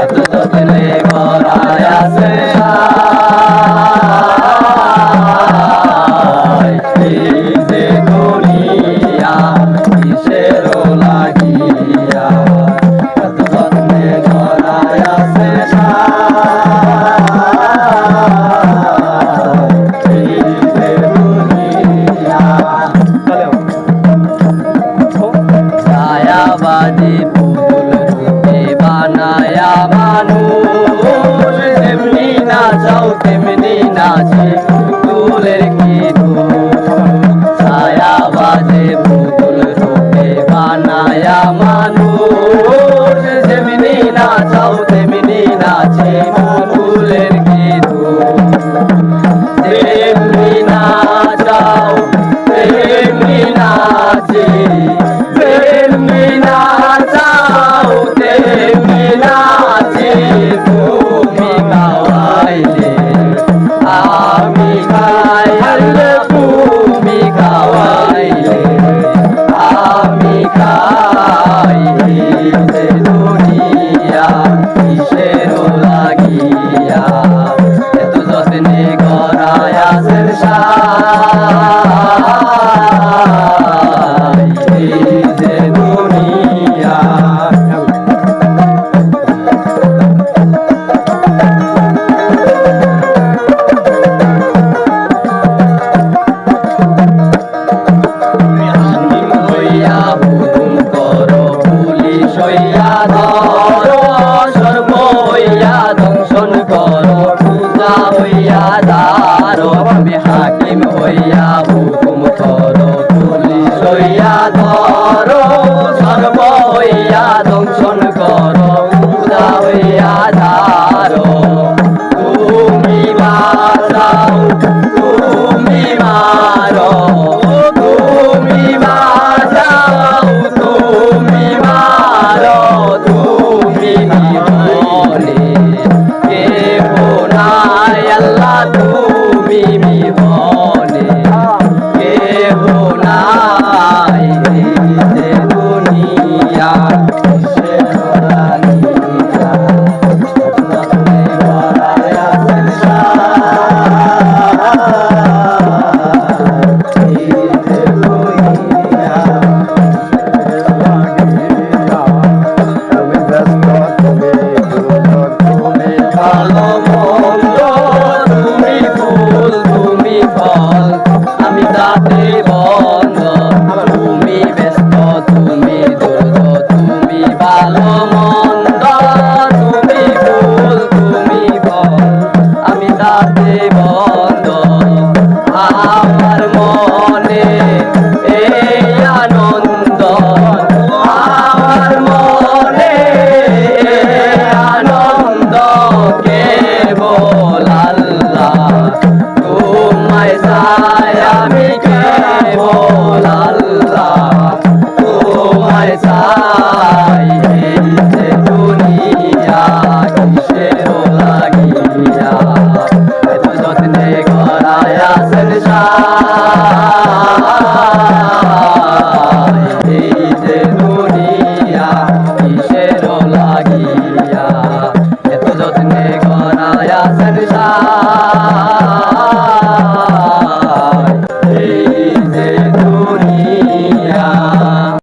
এত যত্নে গড়ায় আছে এই যে দুনিয়া কিসের লাগিয়া এত যত্নে গড়ায় আছে ছায়াবাদী পুতুল রূপে বানায়া মানুষ যেমনি নাচাও তেমনি নাচে পুতুলের কি ছায়াবাদী পুতুল রূপে বানায়া মানুষ যেমনি নাচাও তেমনি নাচে পুতুলের কি তেমনি নাচাও তেমনি নাচে তেমনি নাচাও তেমনি নাচে তুমি গাওয়াইলে আমি গাই আল্লাহ তুমি গাওয়াইলে আমি গাই যে দুনিয়া কিসের লাগিয়া এত যত্নে গড়ায় আছে সর্ব হইয়া দংশন করো পূজা হইয়া দারো আমি হাকিম হইয়া হুকুম করো পুলিশ হইয়া ধরো সর্ব হইয়া দংশন করো পূজা হইয়া দারো তুমি বাঁচাও তুমি মারো তুমি বাঁচাও তুমি মারো তুমি বিহনে কেহ নাই আল্লাহ তুমি বিহনে কেহ নাই যে দুনিয়া কিসের লাগিয়া যত্নে গড়ায় আছে ভালো মন্দ তুমি ফুল তুমি ফল আমি তাতে বন্ধ তুমি ব্যস্ত তুমি দুর্গ তুমি ভালো মন্দ তুমি ফুল তুমি ফল আমি তাতে